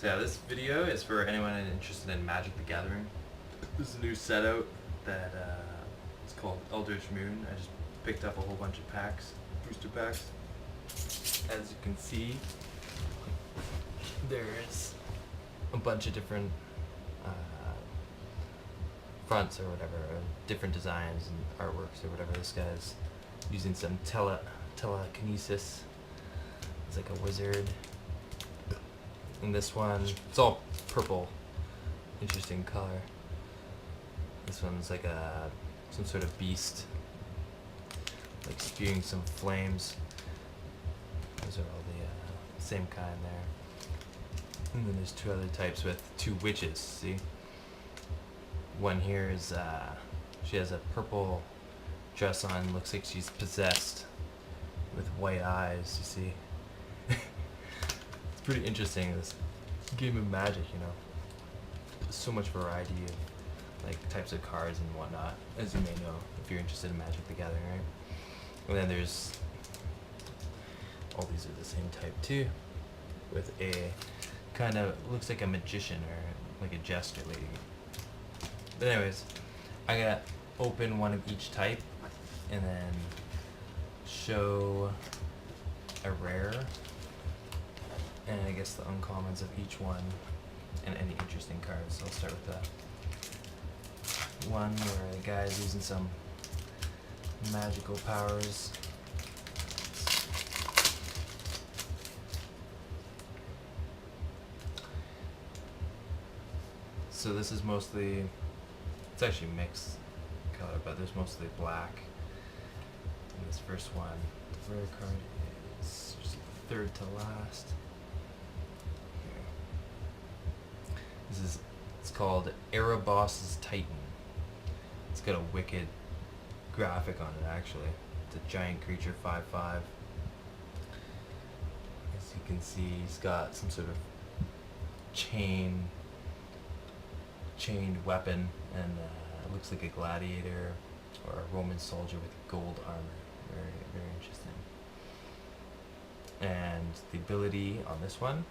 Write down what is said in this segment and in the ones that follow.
So yeah, this video is for anyone interested in Magic the Gathering. This is a new set out that it's called Eldritch Moon. I just picked up a whole bunch of packs, booster packs. As you can see, there's a bunch of different fronts or whatever, different designs and artworks or whatever. This guy's using some telekinesis. It's like a wizard. And this one, it's all purple, interesting color. This one's like some sort of beast, like spewing some flames. Those are all the same kind there. And then there's two other types with two witches, see? One here is, she has a purple dress on, looks like she's possessed with white eyes, you see? It's pretty interesting, this game of Magic, you know. There's so much variety of like types of cards and whatnot, as you may know, if you're interested in Magic the Gathering, right? And then there's, all these are the same type too, with a kind of, looks like a magician or like a jester lady. But anyways, I gotta open one of each type and then show a rare and I guess the uncommons of each one and any interesting cards. So I'll start with the one where the guy's using some magical powers. So this is mostly, it's actually mixed color, but there's mostly black in this first one. The rare card is just the third to last. Here. It's called Erebos's Titan. It's got a wicked graphic on it actually. It's a giant creature, 5/5. As you can see, he's got some sort of chained weapon, and it looks like a gladiator or a Roman soldier with gold armor. Very, very interesting. And the ability on this one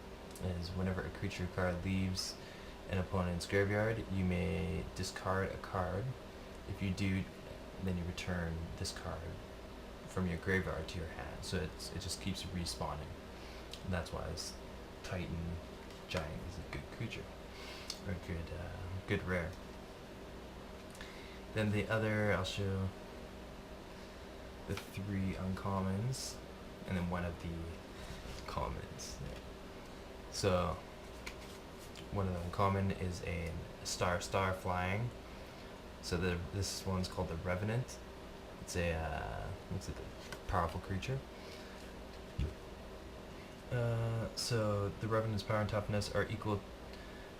is whenever a creature card leaves an opponent's graveyard, you may discard a card. If you do, then you return this card from your graveyard to your hand. So it just keeps respawning. And that's why this Titan Giant is a good creature, or a good rare. Then the other, I'll show the three uncommons, and then one of the commons. So one of the uncommon is a star flying. So this one's called the Revenant. It's looks like a powerful creature. So the Revenant's power and toughness are equal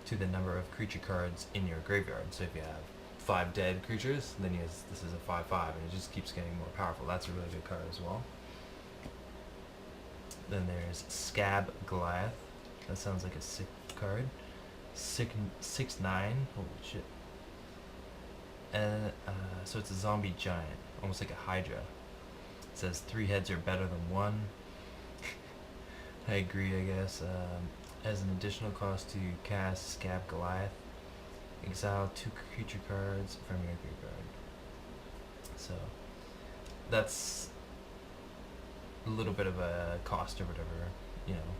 to the number of creature cards in your graveyard. So if you have 5 dead creatures, then this is a 5/5, and it just keeps getting more powerful. That's a really good card as well. Then there's Scab Goliath. That sounds like a sick card. 6/9. Holy shit. So it's a zombie giant, almost like a Hydra. It says 3 heads are better than 1. I agree, I guess. As an additional cost to cast Scab Goliath, exile 2 creature cards from your graveyard. So that's a little bit of a cost or whatever, you know,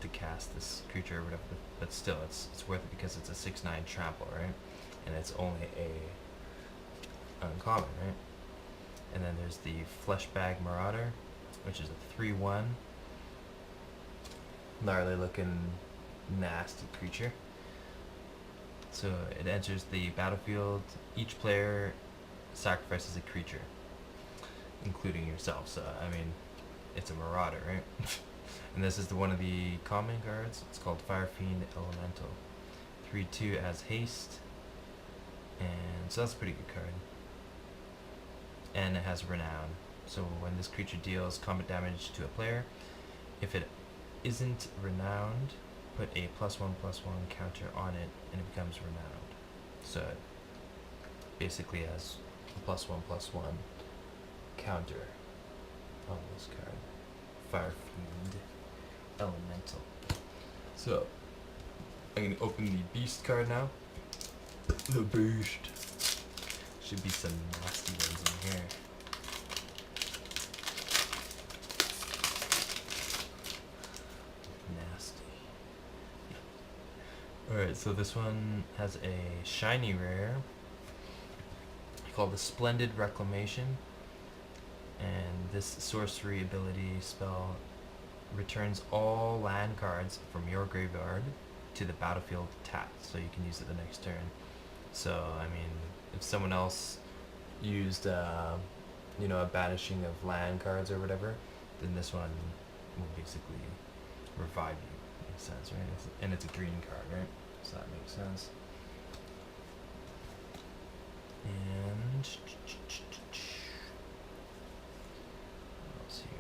to cast this creature or whatever, but still it's worth it because it's a 6/9 trample, right? And it's only a uncommon, right? And then there's the Fleshbag Marauder, which is a 3/1 gnarly looking nasty creature. So it enters the battlefield. Each player sacrifices a creature, including yourself. So I mean, it's a marauder, right? And this is one of the common cards. It's called Fire Fiend Elemental. 3/2 as haste, and so that's a pretty good card. And it has renown. So when this creature deals combat damage to a player, if it isn't renowned, put a +1/+1 counter on it and it becomes renowned. So it basically has a +1/+1 counter on this card. Fire Fiend Elemental. So I'm gonna open the beast card now. The beast. Should be some nasty ones in here. Nasty. Alright, so this one has a shiny rare called the Splendid Reclamation. And this sorcery ability spell returns all land cards from your graveyard to the battlefield tapped, so you can use it the next turn. So, I mean, if someone else used, a banishing of land cards or whatever, then this one will basically revive you. Makes sense, right? And it's a green card, right? So that makes sense. And what else here?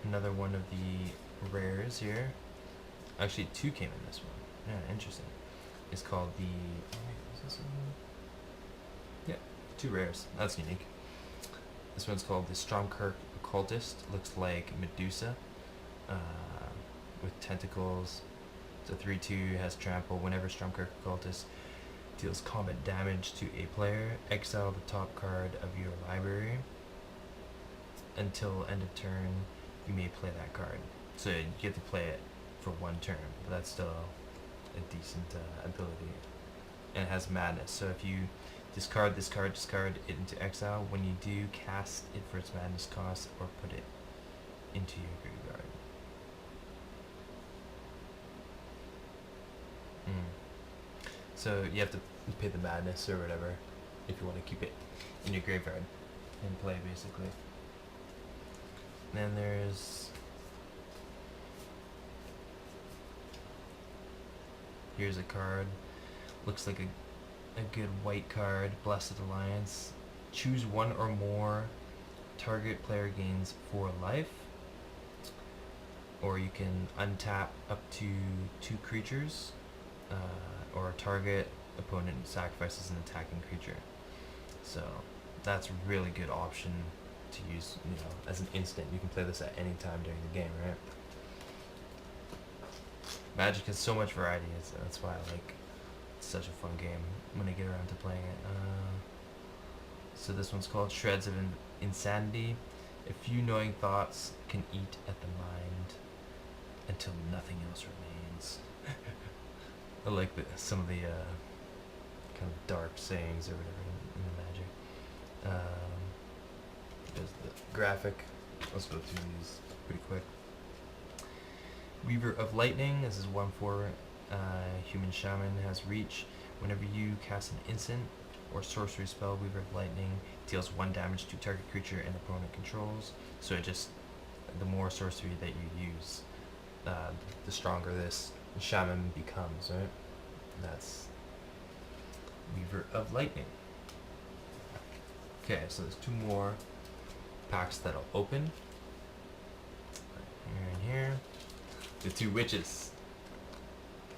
Another one of the rares here. Actually, two came in this one. Yeah, interesting. It's called the. Is this one? Yeah, two rares. That's unique. This one's called the Stromkirk Occultist. Looks like Medusa, with tentacles. It's a 3/2, has trample. Whenever Stromkirk Occultist deals combat damage to a player, exile the top card of your library. Until end of turn, you may play that card. So you get to play it for one turn, but that's still a decent ability. And it has madness, so if you discard this card, discard it into exile. When you do, cast it for its madness cost or put it into your graveyard. So you have to pay the madness or whatever if you want to keep it in your graveyard and play, basically. Then here's a card. Looks like a good white card. Blessed Alliance. Choose one or more. Target player gains 4 life. Or you can untap up to 2 creatures. Or target opponent sacrifices an attacking creature. So that's a really good option to use, as an instant. You can play this at any time during the game, right? Magic has so much variety, that's why I like it's such a fun game when I get around to playing it. So this one's called Shreds of Insanity. A few knowing thoughts can eat at the mind until nothing else remains. I like some of the kind of dark sayings or whatever in the Magic. There's the graphic. Let's go through these pretty quick. Weaver of Lightning. This is 1/4 human shaman, has reach. Whenever you cast an instant or sorcery spell, Weaver of Lightning deals 1 damage to target creature and opponent controls. So the more sorcery that you use, the stronger this shaman becomes, right? That's Weaver of Lightning. Okay, so there's 2 more packs that'll open. Here and here. The 2 witches.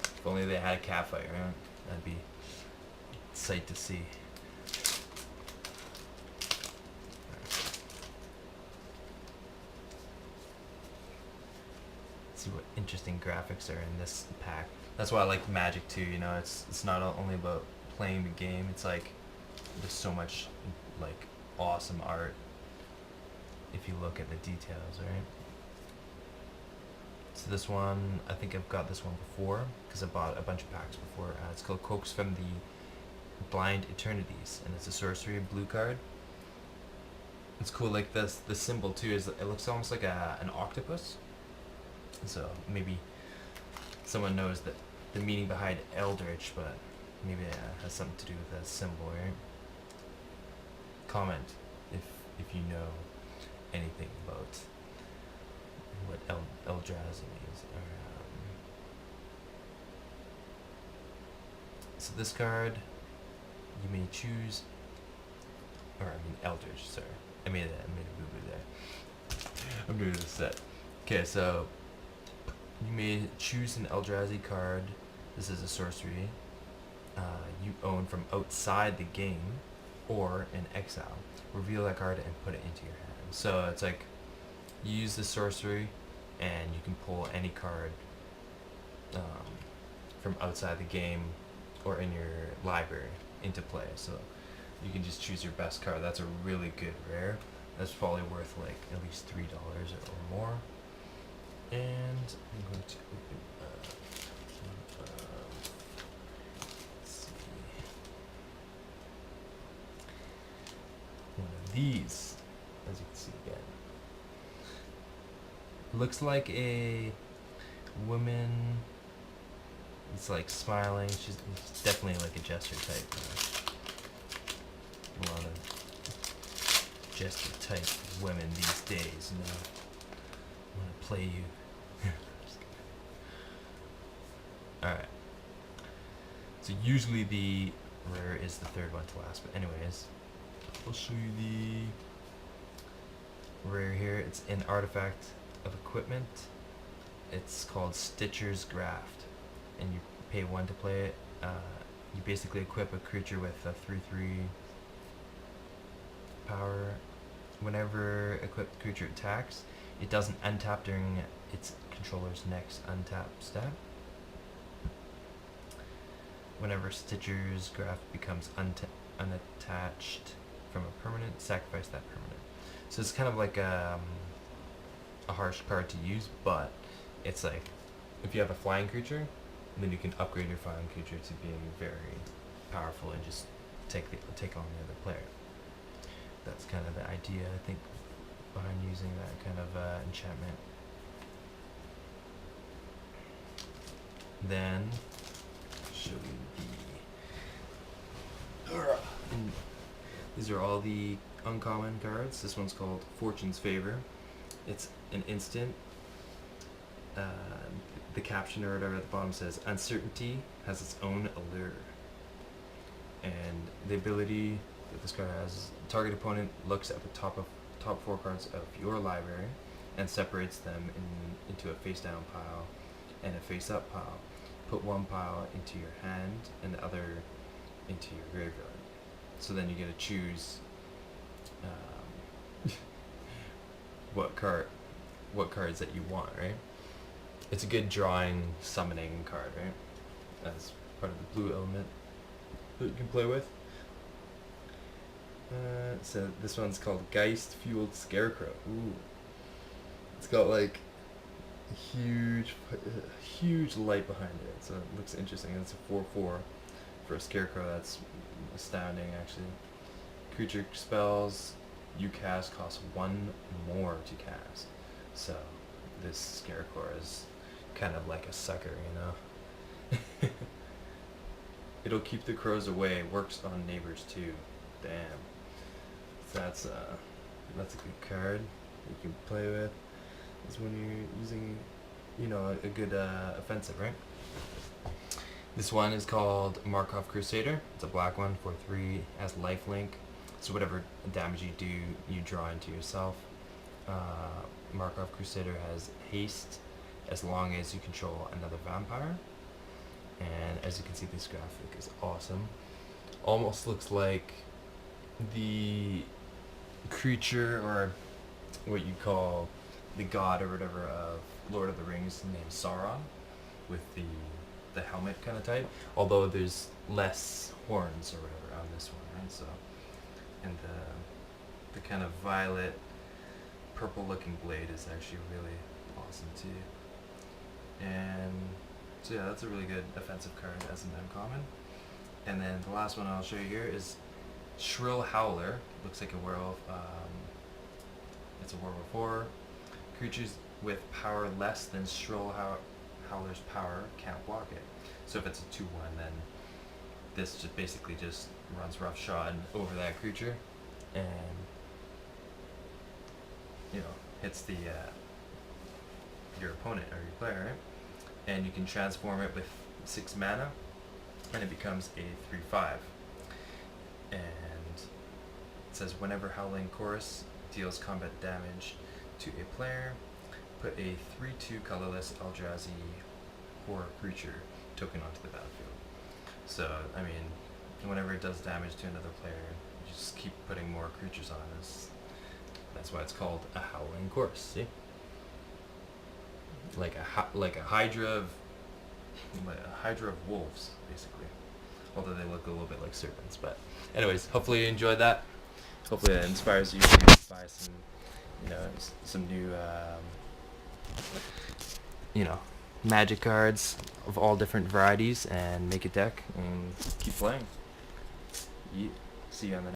If only they had a cat fight, right? That'd be a sight to see. Let's see what interesting graphics are in this pack. That's why I like Magic too. It's not only about playing the game. It's like there's so much like awesome art if you look at the details, right? So this one, I think I've got this one before because I bought a bunch of packs before. It's called Coax from the Blind Eternities, and it's a sorcery blue card. It's cool. Like this, the symbol too is it looks almost like an octopus. So maybe someone knows the meaning behind Eldritch, but maybe it has something to do with that symbol, right? Comment if you know anything about what Eldrazi means. So this card, you may choose, Eldritch, sorry. I made a boo-boo there. I'm new to this set. Okay, so you may choose an Eldrazi card. This is a sorcery you own from outside the game. or in exile. Reveal that card and put it into your hand. So it's like you use the sorcery, and you can pull any card from outside the game or in your library into play. So you can just choose your best card. That's a really good rare. That's probably worth like at least $3 or more. And I'm going to open let's see, one of these, as you can see again. Looks like a woman. It's like smiling. She's definitely like a jester type. A lot of jester type women these days, you know. I want to play you. Alright. So usually the rare is the third one to last, but anyways, I'll show you the rare here. It's an artifact of equipment. It's called Stitcher's Graft, and you pay 1 to play it. You basically equip a creature with a 3/3 power. Whenever equipped creature attacks, it doesn't untap during its controller's next untap step. Whenever Stitcher's Graft becomes unattached from a permanent, sacrifice that permanent. So it's kind of like a harsh card to use, but it's like if you have a flying creature, then you can upgrade your flying creature to being very powerful and just take on the other player. That's kind of the idea, I think, behind using that kind of enchantment. Then show you and these are all the uncommon cards. This one's called Fortune's Favor. It's an instant. The caption or whatever at the bottom says, uncertainty has its own allure. And the ability that this card has, target opponent looks at the top 4 cards of your library and separates them into a face down pile and a face up pile. Put 1 pile into your hand and the other into your graveyard. So then you get to choose what cards that you want, right? It's a good drawing, summoning card, right? As part of the blue element that you can play with. So this one's called Geist Fueled Scarecrow. Ooh. It's got like a huge light behind it, so it looks interesting. It's a 4/4 for a scarecrow. That's astounding, actually. Creature spells you cast cost 1 more to cast. So this scarecrow is kind of like a sucker, you know. It'll keep the crows away. Works on neighbors too. Damn. So that's a good card you can play with. Is when you're using, you know, a good offensive, right? This one is called Markov Crusader. It's a black one for 3, has lifelink. So whatever damage you do, you draw into yourself. Markov Crusader has haste as long as you control another vampire. And as you can see, this graphic is awesome. Almost looks like the creature, or what you call the god or whatever of Lord of the Rings, named Sauron, with the helmet kind of type. Although there's less horns or whatever on this one, right? So, and the kind of violet, purple-looking blade is actually really awesome too. And so yeah, that's a really good offensive card as an uncommon. And then the last one I'll show you here is Shrill Howler. Looks like a werewolf. It's a werewolf 4. Creatures with power less than Shrill Howler's power can't block it. So if it's a 2/1, then this just basically just runs roughshod over that creature, and you know, hits the your opponent or your player, right? And you can transform it with 6 mana, and it becomes a 3/5. And it says whenever Howling Chorus deals combat damage to a player, put a 3/2 colorless Eldrazi horror creature token onto the battlefield. So I mean, whenever it does damage to another player, you just keep putting more creatures on. That's why it's called a howling course. See, like a hydra of wolves, basically. Although they look a little bit like serpents. But anyways, hopefully you enjoyed that. Hopefully that inspires you to buy some, some new, magic cards of all different varieties and make a deck and keep playing. See you on the next.